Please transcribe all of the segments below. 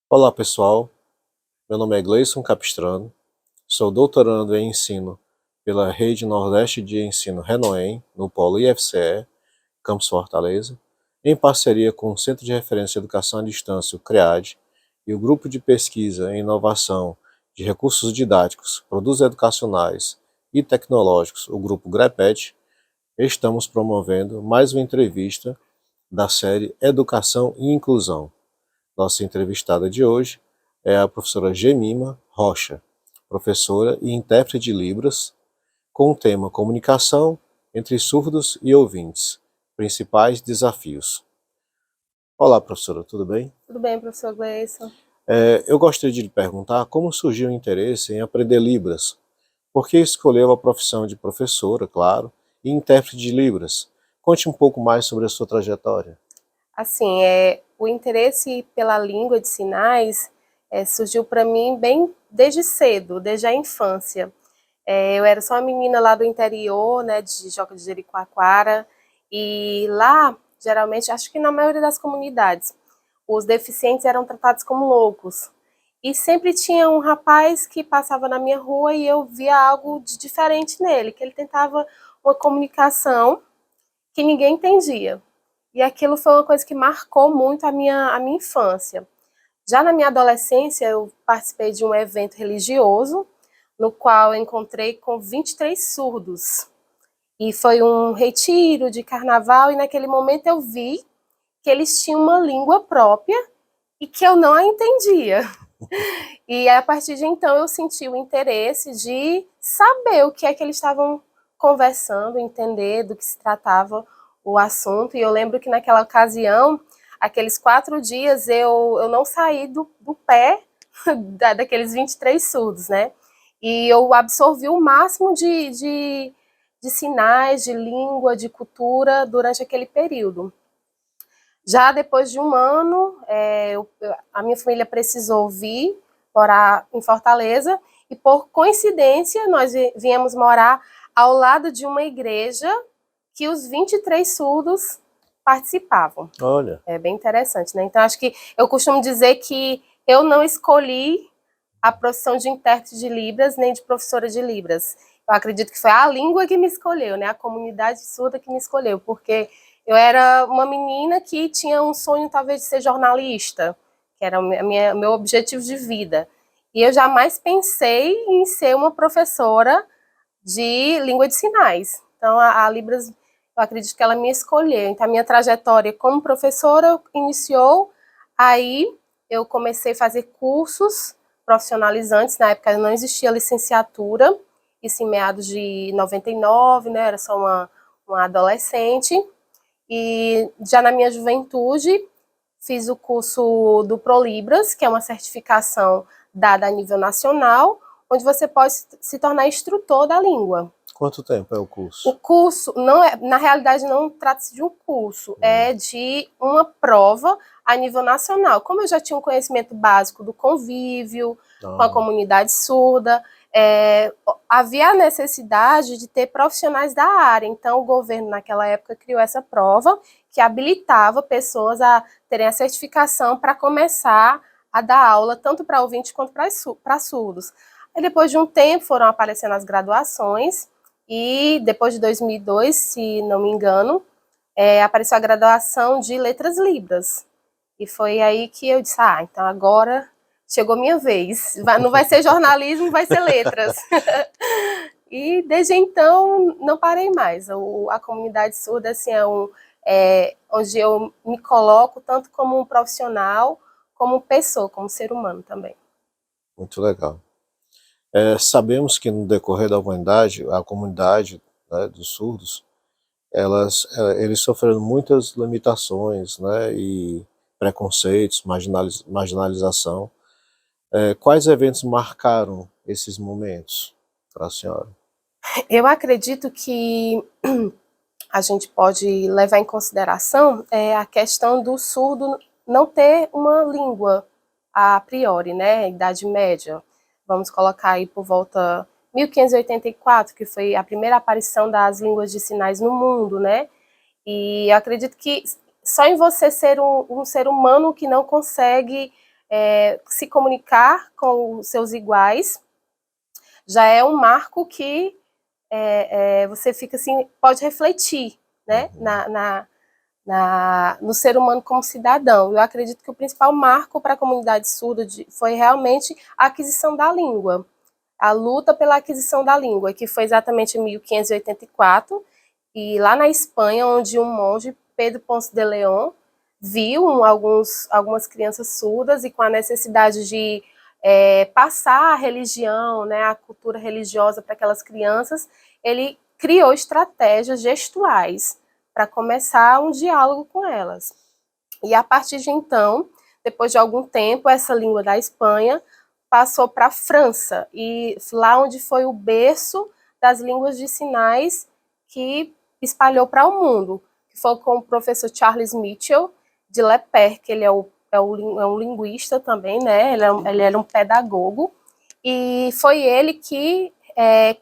Olá pessoal, meu nome é Gleison Capistrano, sou doutorando em ensino pela Rede Nordeste de Ensino Renoem, no Polo IFCE, Campus Fortaleza, em parceria com o Centro de Referência de Educação à Distância, o CREAD, e o Grupo de Pesquisa em Inovação de Recursos Didáticos, Produtos Educacionais e Tecnológicos, o Grupo GREPET, estamos promovendo mais uma entrevista da série Educação e Inclusão. Nossa entrevistada de hoje é a professora Gemima Rocha, professora e intérprete de Libras, com o tema Comunicação entre surdos e ouvintes, principais desafios. Olá, professora, tudo bem? Tudo bem, professor Gleison. Eu gostaria de lhe perguntar como surgiu o interesse em aprender Libras. Por que escolheu a profissão de professora, claro, e intérprete de Libras? Conte um pouco mais sobre a sua trajetória. Assim, o interesse pela língua de sinais surgiu para mim bem desde cedo, desde a infância. Eu era só uma menina lá do interior, né, de Joca de Jericoacoara, e lá, geralmente, acho que na maioria das comunidades, os deficientes eram tratados como loucos. E sempre tinha um rapaz que passava na minha rua e eu via algo de diferente nele, que ele tentava uma comunicação que ninguém entendia. E aquilo foi uma coisa que marcou muito a minha infância. Já na minha adolescência, eu participei de um evento religioso, no qual eu encontrei com 23 surdos. E foi um retiro de carnaval, e naquele momento eu vi que eles tinham uma língua própria e que eu não a entendia. E a partir de então eu senti o interesse de saber o que é que eles estavam conversando, entender do que se tratava o assunto. E eu lembro que naquela ocasião, aqueles 4 dias, eu não saí do pé daqueles 23 surdos, né? E eu absorvi o máximo de sinais, de língua, de cultura durante aquele período. Já depois de um ano, a minha família precisou vir morar em Fortaleza e, por coincidência, nós viemos morar ao lado de uma igreja que os 23 surdos participavam. Olha. É bem interessante, né? Então, acho que eu costumo dizer que eu não escolhi a profissão de intérprete de Libras nem de professora de Libras. Eu acredito que foi a língua que me escolheu, né? A comunidade surda que me escolheu, porque eu era uma menina que tinha um sonho, talvez, de ser jornalista, que era meu objetivo de vida. E eu jamais pensei em ser uma professora de língua de sinais. Então, a Libras, eu acredito que ela me escolheu. Então, a minha trajetória como professora iniciou, aí eu comecei a fazer cursos profissionalizantes. Na época não existia licenciatura, isso em meados de 99, né? Era só uma adolescente. E já na minha juventude, fiz o curso do ProLibras, que é uma certificação dada a nível nacional, onde você pode se tornar instrutor da língua. Quanto tempo é o curso? O curso, não é, na realidade, não trata-se de um curso, é de uma prova a nível nacional. Como eu já tinha um conhecimento básico do convívio com a comunidade surda, havia a necessidade de ter profissionais da área. Então, o governo, naquela época, criou essa prova que habilitava pessoas a terem a certificação para começar a dar aula, tanto para ouvintes quanto para surdos. Aí, depois de um tempo, foram aparecendo as graduações, e depois de 2002, se não me engano, apareceu a graduação de Letras Libras. E foi aí que eu disse, então agora chegou minha vez. Não vai ser jornalismo, vai ser letras. E desde então não parei mais. A comunidade surda assim, onde eu me coloco tanto como um profissional, como pessoa, como ser humano também. Muito legal. Sabemos que no decorrer da humanidade, a comunidade, né, dos surdos, eles sofreram muitas limitações, né, e preconceitos, marginalização. Quais eventos marcaram esses momentos para a senhora? Eu acredito que a gente pode levar em consideração a questão do surdo não ter uma língua a priori, né, Idade Média. Vamos colocar aí por volta 1584, que foi a primeira aparição das línguas de sinais no mundo, né? E eu acredito que só em você ser um ser humano que não consegue se comunicar com os seus iguais, já é um marco que você fica assim, pode refletir, né, no ser humano como cidadão. Eu acredito que o principal marco para a comunidade surda foi realmente a aquisição da língua, a luta pela aquisição da língua, que foi exatamente em 1584, e lá na Espanha, onde um monge, Pedro Ponce de León, viu algumas crianças surdas e com a necessidade de passar a religião, né, a cultura religiosa para aquelas crianças, ele criou estratégias gestuais para começar um diálogo com elas. E a partir de então, depois de algum tempo, essa língua da Espanha passou para a França, e lá onde foi o berço das línguas de sinais que espalhou para o mundo, que foi com o professor Charles Mitchell de Lepère, que ele é um linguista também, né? Ele era um pedagogo, e foi ele que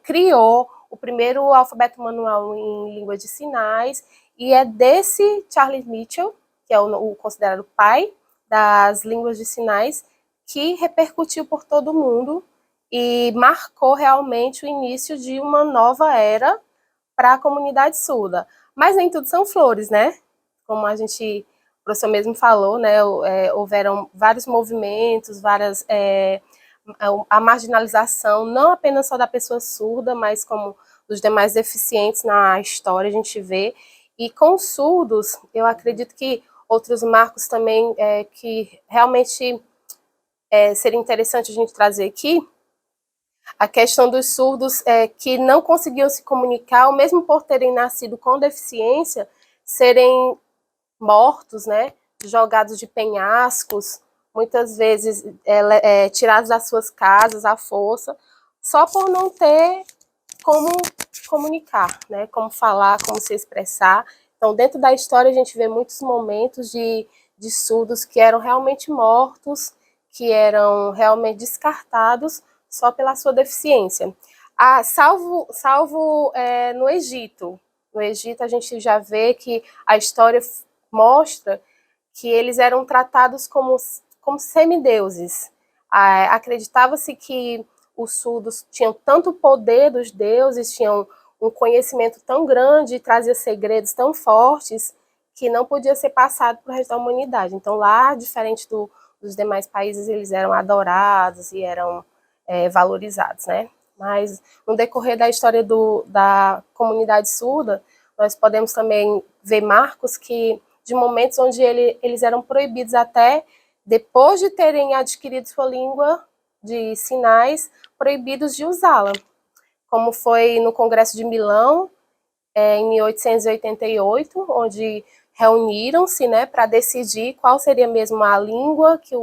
criou o primeiro alfabeto manual em língua de sinais, e é desse Charles Mitchell, que é o considerado pai das línguas de sinais, que repercutiu por todo o mundo e marcou realmente o início de uma nova era para a comunidade surda. Mas nem tudo são flores, né? Como o professor mesmo falou, né? Houveram vários movimentos, a marginalização, não apenas só da pessoa surda, mas como dos demais deficientes na história, a gente vê. E com os surdos, eu acredito que outros marcos também que realmente seria interessante a gente trazer aqui, a questão dos surdos que não conseguiam se comunicar, ou mesmo por terem nascido com deficiência, serem mortos, né, jogados de penhascos, muitas vezes tirados das suas casas à força, só por não ter como comunicar, né, como falar, como se expressar. Então, dentro da história, a gente vê muitos momentos de surdos que eram realmente mortos, que eram realmente descartados só pela sua deficiência. Salvo no Egito. No Egito, a gente já vê que a história mostra que eles eram tratados como semideuses. Acreditava-se que os surdos tinham tanto poder dos deuses, tinham um conhecimento tão grande, trazia segredos tão fortes, que não podia ser passado para o resto da humanidade. Então, lá, diferente dos demais países, eles eram adorados e eram valorizados, né? Mas, no decorrer da história da comunidade surda, nós podemos também ver marcos de momentos onde eles eram proibidos até, depois de terem adquirido sua língua de sinais, proibidos de usá-la, como foi no Congresso de Milão, em 1888, onde reuniram-se, né, para decidir qual seria mesmo a língua que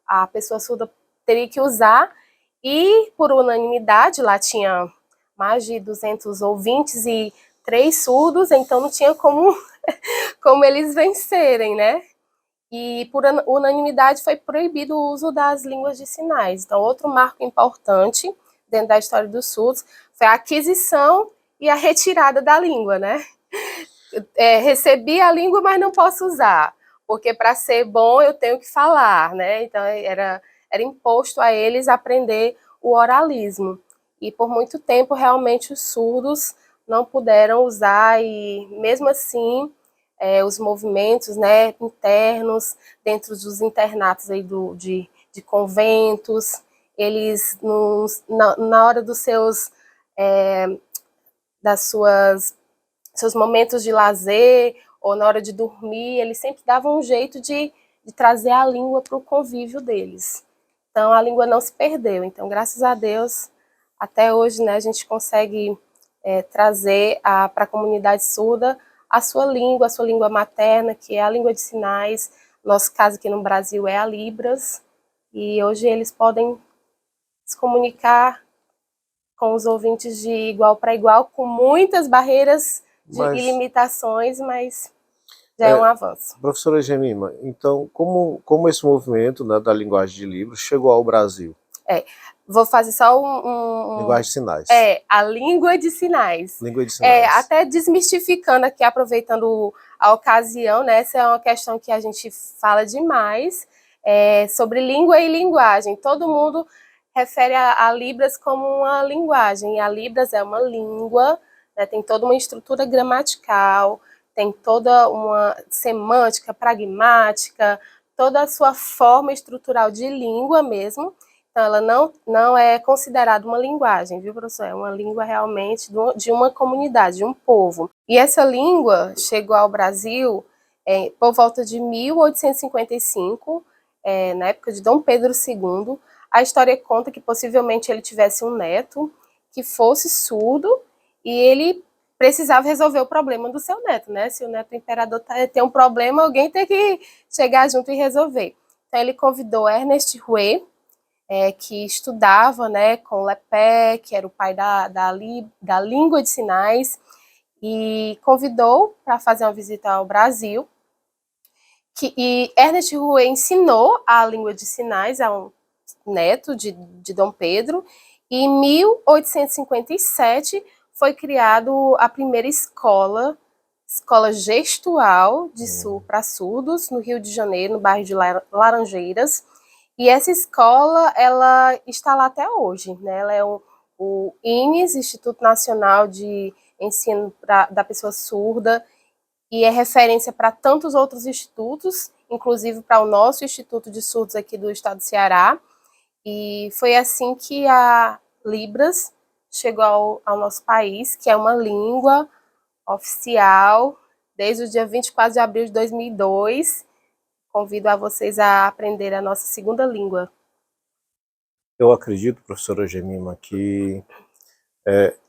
a pessoa surda teria que usar, e por unanimidade, lá tinha mais de 200 ouvintes e 3 surdos, então não tinha como eles vencerem, né? E por unanimidade foi proibido o uso das línguas de sinais. Então, outro marco importante dentro da história dos surdos foi a aquisição e a retirada da língua, né? Recebi a língua, mas não posso usar, porque para ser bom eu tenho que falar, né? Então, era imposto a eles aprender o oralismo. E por muito tempo, realmente, os surdos não puderam usar, e mesmo assim, os movimentos, né, internos, dentro dos internatos aí de conventos, eles, na hora dos seus momentos de lazer, ou na hora de dormir, eles sempre davam um jeito de trazer a língua para o convívio deles. Então, a língua não se perdeu. Então, graças a Deus, até hoje, né, a gente consegue trazer para a comunidade surda a sua língua materna, que é a língua de sinais. Nosso caso aqui no Brasil é a Libras, e hoje eles podem se comunicar com os ouvintes de igual para igual, com muitas barreiras e limitações, mas já é um avanço. Professora Gemima, então, como esse movimento, né, da linguagem de Libras chegou ao Brasil? Vou fazer só Linguagem de sinais. a língua de sinais. Língua de sinais. Até desmistificando aqui, aproveitando a ocasião, né? Essa é uma questão que a gente fala demais, sobre língua e linguagem. Todo mundo refere a Libras como uma linguagem, e a Libras é uma língua, né, tem toda uma estrutura gramatical, tem toda uma semântica, pragmática, toda a sua forma estrutural de língua mesmo. Então, ela não é considerada uma linguagem, viu, professor? É uma língua realmente de uma comunidade, de um povo. E essa língua chegou ao Brasil por volta de 1855, na época de Dom Pedro II. A história conta que possivelmente ele tivesse um neto que fosse surdo e ele precisava resolver o problema do seu neto, né? Se o neto do imperador tem um problema, alguém tem que chegar junto e resolver. Então, ele convidou Ernest Rouet, que estudava, né, com Lepé, que era o pai da língua de sinais, e convidou para fazer uma visita ao Brasil. E Ernest Rouet ensinou a língua de sinais a um neto de Dom Pedro, e em 1857 foi criado a primeira escola gestual para surdos, no Rio de Janeiro, no bairro de Laranjeiras. E essa escola, ela está lá até hoje, né? Ela é o INES, Instituto Nacional de Ensino da Pessoa Surda, e é referência para tantos outros institutos, inclusive para o nosso Instituto de Surdos aqui do estado do Ceará. E foi assim que a Libras chegou ao nosso país, que é uma língua oficial desde o dia 24 de abril de 2002. Convido a vocês a aprender a nossa segunda língua. Eu acredito, professora Gemima, que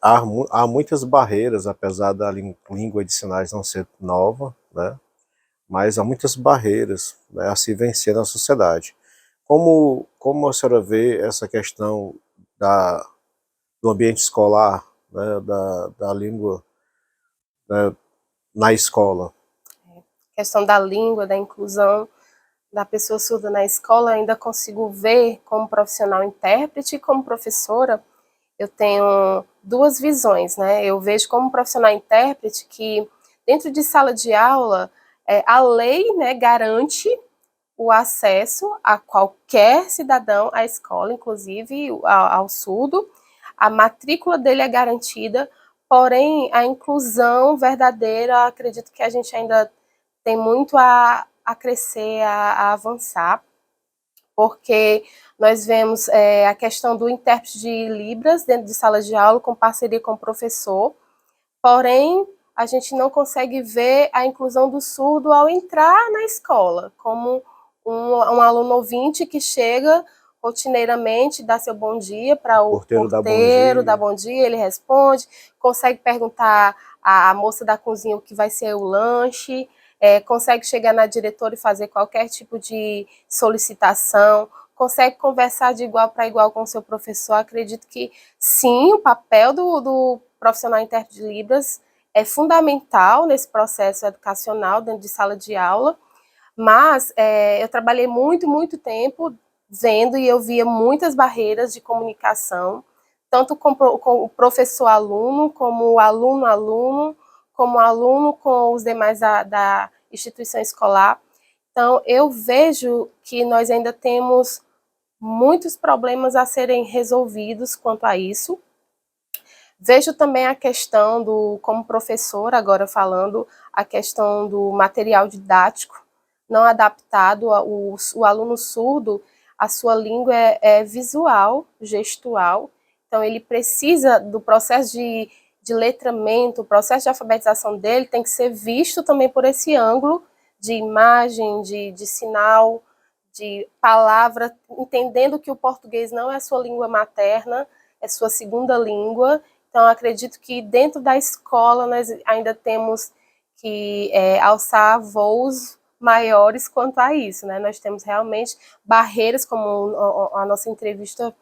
há muitas barreiras, apesar da língua de sinais não ser nova, né? Mas há muitas barreiras, né, a se vencer na sociedade. Como a senhora vê essa questão do ambiente escolar, né, da língua, né, na escola? A questão da língua, da inclusão da pessoa surda na escola, eu ainda consigo ver como profissional intérprete e como professora. Eu tenho duas visões, né? Eu vejo como profissional intérprete que dentro de sala de aula, a lei, né, garante o acesso a qualquer cidadão à escola, inclusive ao surdo. A matrícula dele é garantida, porém a inclusão verdadeira, acredito que a gente ainda tem muito a crescer, a avançar, porque nós vemos a questão do intérprete de Libras dentro de sala de aula, com parceria com o professor, porém, a gente não consegue ver a inclusão do surdo ao entrar na escola, como um aluno ouvinte que chega rotineiramente, dá seu bom dia para o porteiro, dá bom dia, ele responde, consegue perguntar à moça da cozinha o que vai ser o lanche, consegue chegar na diretora e fazer qualquer tipo de solicitação, consegue conversar de igual para igual com o seu professor. Acredito que sim, o papel do profissional intérprete de Libras é fundamental nesse processo educacional dentro de sala de aula, mas eu trabalhei muito tempo vendo e eu via muitas barreiras de comunicação, tanto com o professor-aluno, como o aluno-aluno, como o aluno com os demais da instituição escolar. Então, eu vejo que nós ainda temos muitos problemas a serem resolvidos quanto a isso. Vejo também a questão como professora, agora falando, a questão do material didático não adaptado. O aluno surdo, a sua língua é visual, gestual, então ele precisa do processo de letramento, o processo de alfabetização dele tem que ser visto também por esse ângulo de imagem, de sinal, de palavra, entendendo que o português não é a sua língua materna, é sua segunda língua. Então, acredito que dentro da escola nós ainda temos que alçar voos maiores quanto a isso, né? Nós temos realmente barreiras, como a nossa entrevista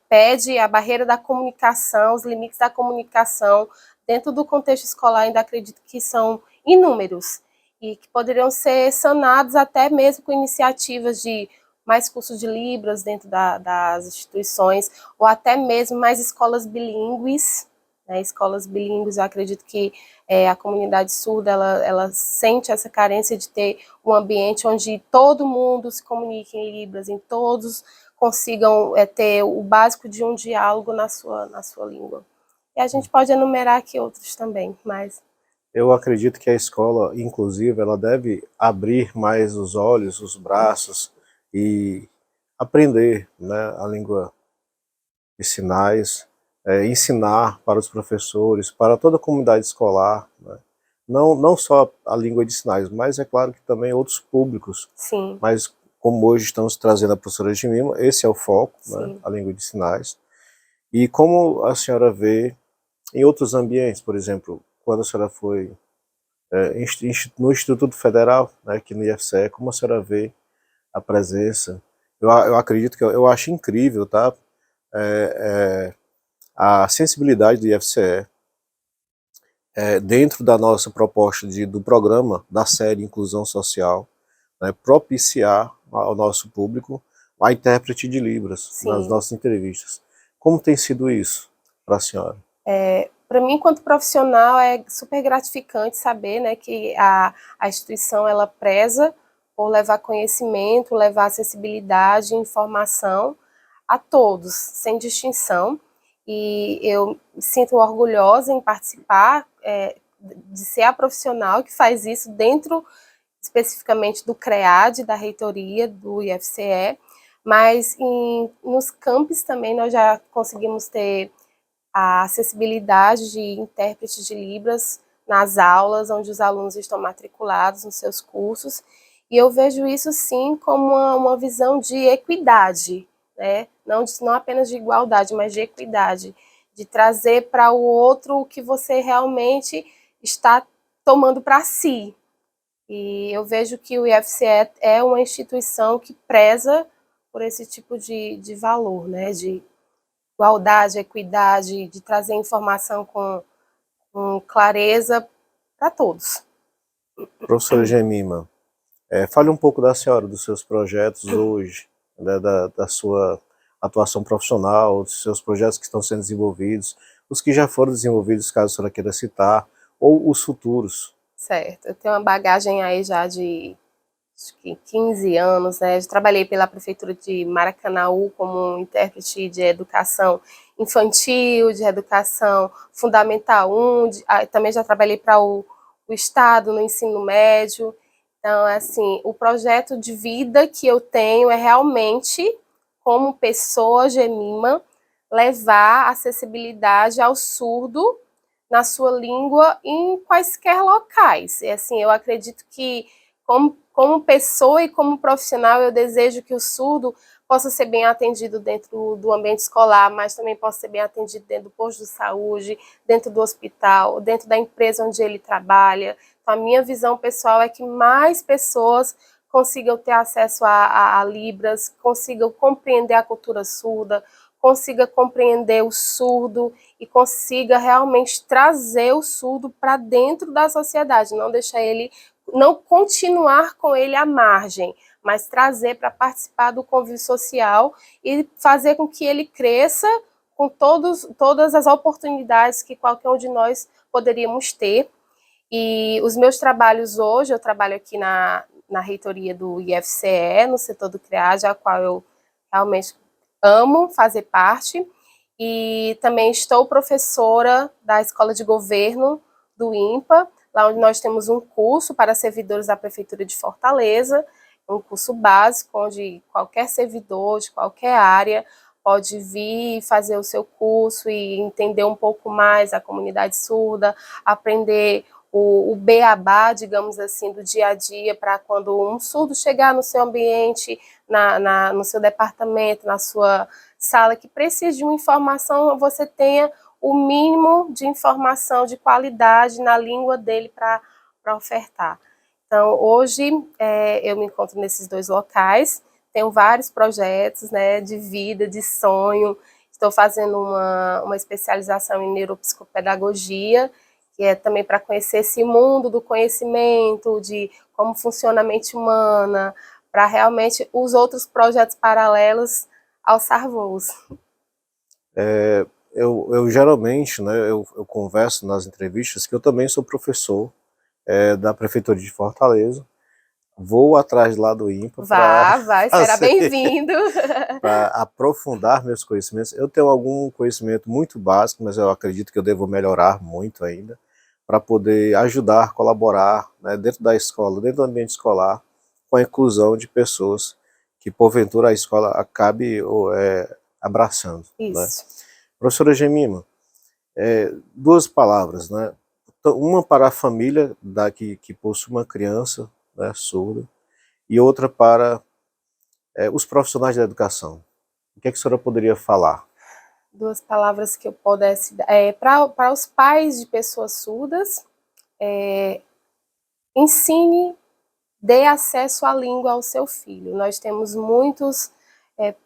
pede, a barreira da comunicação, os limites da comunicação dentro do contexto escolar, ainda acredito que são inúmeros. e que poderiam ser sanados até mesmo com iniciativas de mais cursos de Libras dentro das instituições, ou até mesmo mais escolas bilíngues, né, escolas bilíngues. Eu acredito que a comunidade surda, ela sente essa carência de ter um ambiente onde todo mundo se comunique em Libras, em todos consigam ter o básico de um diálogo na sua língua. E a gente pode enumerar aqui outros também, mas... Eu acredito que a escola, inclusive, ela deve abrir mais os olhos, os braços e aprender, né, a língua de sinais, ensinar para os professores, para toda a comunidade escolar, né? Não só a língua de sinais, mas é claro que também outros públicos. Sim. Mas como hoje estamos trazendo a professora Jemima, esse é o foco, né, Sim. a língua de sinais. E como a senhora vê em outros ambientes, por exemplo, quando a senhora foi no Instituto Federal, né, aqui no IFCE, como a senhora vê a presença? Eu acredito que eu acho incrível, tá? A sensibilidade do IFCE dentro da nossa proposta do programa, da série Inclusão Social, né, propiciar ao nosso público a intérprete de Libras nas Sim. nossas entrevistas. Como tem sido isso para a senhora? Para mim, enquanto profissional, é super gratificante saber, né, que a instituição ela preza por levar conhecimento, levar acessibilidade, informação a todos, sem distinção. E eu me sinto orgulhosa em participar, de ser a profissional que faz isso dentro, especificamente, do CREAD, da reitoria do IFCE, mas nos campos também nós já conseguimos ter a acessibilidade de intérpretes de Libras nas aulas, onde os alunos estão matriculados nos seus cursos, e eu vejo isso sim como uma visão de equidade, né? Não apenas de igualdade, mas de equidade, de trazer para o outro o que você realmente está tomando para si. E eu vejo que o IFCE é uma instituição que preza por esse tipo de valor, né? De igualdade, equidade, de trazer informação com clareza para todos. Professora Jemima, fale um pouco da senhora, dos seus projetos hoje, né, da sua atuação profissional, dos seus projetos que estão sendo desenvolvidos, os que já foram desenvolvidos, caso a senhora queira citar, ou os futuros. Certo, eu tenho uma bagagem aí já de acho que 15 anos, né? Eu trabalhei pela Prefeitura de Maracanaú como intérprete de educação infantil, de educação fundamental 1, também já trabalhei para o Estado no ensino médio. Então, assim, o projeto de vida que eu tenho é realmente, como pessoa Jemima, levar acessibilidade ao surdo na sua língua em quaisquer locais. E, assim, eu acredito que, como pessoa e como profissional, eu desejo que o surdo possa ser bem atendido dentro do ambiente escolar, mas também possa ser bem atendido dentro do posto de saúde, dentro do hospital, dentro da empresa onde ele trabalha. Então, a minha visão pessoal é que mais pessoas consigam ter acesso a Libras, consigam compreender a cultura surda, consiga compreender o surdo e consiga realmente trazer o surdo para dentro da sociedade, não deixar ele, não continuar com ele à margem, mas trazer para participar do convívio social e fazer com que ele cresça com todas as oportunidades que qualquer um de nós poderíamos ter. E os meus trabalhos hoje, eu trabalho aqui na reitoria do IFCE, no setor do CREAD, a qual eu realmente amo fazer parte, e também estou professora da Escola de Governo do INPA, lá onde nós temos um curso para servidores da Prefeitura de Fortaleza, um curso básico, onde qualquer servidor de qualquer área pode vir fazer o seu curso e entender um pouco mais a comunidade surda, aprender o beabá, digamos assim, do dia a dia, para quando um surdo chegar no seu ambiente, no seu departamento, na sua sala, que precise de uma informação, você tenha o mínimo de informação de qualidade na língua dele para ofertar. Então, hoje, eu me encontro nesses dois locais, tenho vários projetos, né, de vida, de sonho, estou fazendo uma especialização em neuropsicopedagogia, que é também para conhecer esse mundo do conhecimento, de como funciona a mente humana, para realmente os outros projetos paralelos alçar voos. Eu geralmente, né, eu converso nas entrevistas que eu também sou professor da Prefeitura de Fortaleza. Vou atrás lá do INPA Vai, será bem-vindo. para aprofundar meus conhecimentos. Eu tenho algum conhecimento muito básico, mas eu acredito que eu devo melhorar muito ainda, para poder ajudar, colaborar, né, dentro da escola, dentro do ambiente escolar, com a inclusão de pessoas que porventura a escola acabe abraçando. Né? Isso. Professora Gemima, duas palavras, né? Uma para a família que possui uma criança, né, surda, e outra para os profissionais da educação. O que é que a senhora poderia falar? Duas palavras que eu pudesse dar. Para os pais de pessoas surdas, ensine, dê acesso à língua ao seu filho. Nós temos muitos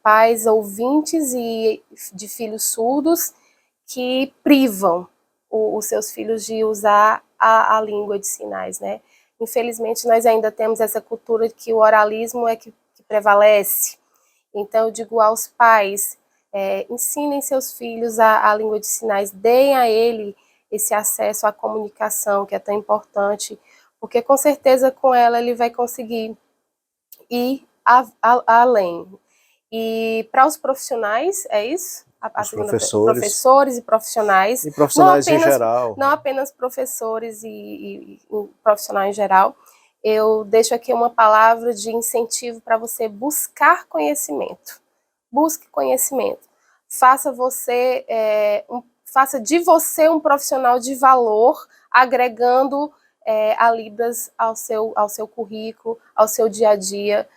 pais ouvintes e de filhos surdos que privam os seus filhos de usar a língua de sinais, né? Infelizmente, nós ainda temos essa cultura de que o oralismo é que prevalece. Então, eu digo aos pais, ensinem seus filhos a língua de sinais, deem a ele esse acesso à comunicação, que é tão importante, porque com certeza com ela ele vai conseguir ir além. E para os profissionais, é isso? Os professores. Professores e profissionais. E profissionais em geral. Não apenas professores e profissionais em geral. Eu deixo aqui uma palavra de incentivo para você buscar conhecimento. Busque conhecimento. Faça de você um profissional de valor, agregando a Libras ao seu currículo, ao seu dia a dia.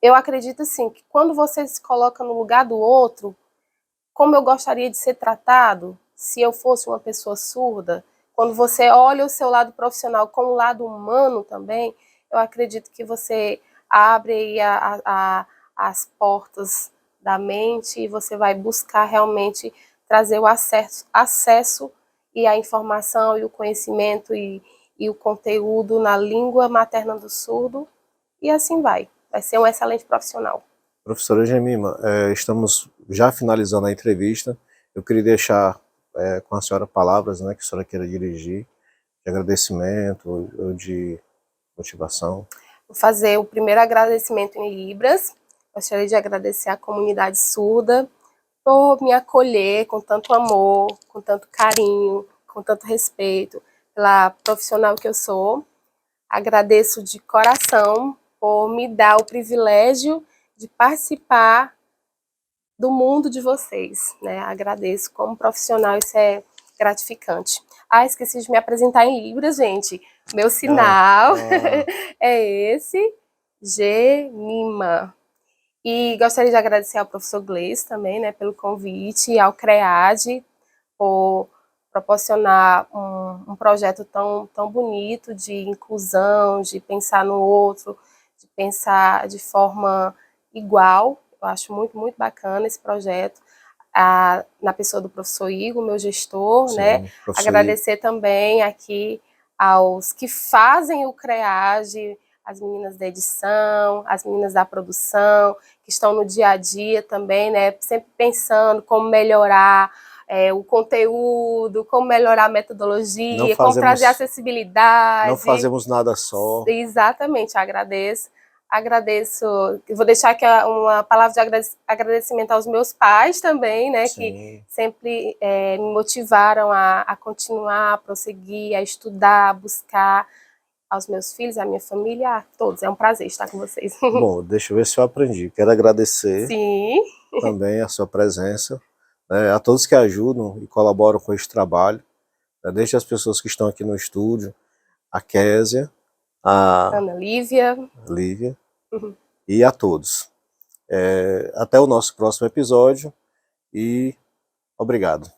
Eu acredito assim, que quando você se coloca no lugar do outro, como eu gostaria de ser tratado se eu fosse uma pessoa surda, quando você olha o seu lado profissional como o lado humano também, eu acredito que você abre aí as portas da mente e você vai buscar realmente trazer o acesso e a informação e o conhecimento e o conteúdo na língua materna do surdo, e assim vai ser um excelente profissional. Professora Gemima, estamos já finalizando a entrevista. Eu queria deixar com a senhora palavras, né, que a senhora queira dirigir, de agradecimento ou de motivação. Vou fazer o primeiro agradecimento em Libras. Gostaria de agradecer à comunidade surda por me acolher com tanto amor, com tanto carinho, com tanto respeito pela profissional que eu sou. Agradeço de coração por me dar o privilégio de participar do mundo de vocês, né? Agradeço como profissional, isso é gratificante. Esqueci de me apresentar em Libras, gente. Meu sinal é esse, Gemima. E gostaria de agradecer ao professor Gleice também, né, pelo convite, ao CREAD, por proporcionar um projeto tão bonito de inclusão, de pensar no outro, de pensar de forma igual. Eu acho muito, muito bacana esse projeto. Na pessoa do professor Igor, meu gestor, sim, né? Agradecer também aqui aos que fazem o CREAGE, as meninas da edição, as meninas da produção, que estão no dia a dia também, né? Sempre pensando como melhorar o conteúdo, como melhorar a metodologia, como trazer acessibilidade. Não fazemos nada só. Exatamente, agradeço. Vou deixar aqui uma palavra de agradecimento aos meus pais também, né, sim, que sempre me motivaram a continuar, a prosseguir, a estudar, a buscar, aos meus filhos, à minha família, a todos. É um prazer estar com vocês. Bom, deixa eu ver se eu aprendi. Quero agradecer sim, também a sua presença, né, a todos que ajudam e colaboram com este trabalho, né, desde as pessoas que estão aqui no estúdio, a Késia, a Ana Lívia, e a todos. Até o nosso próximo episódio e obrigado.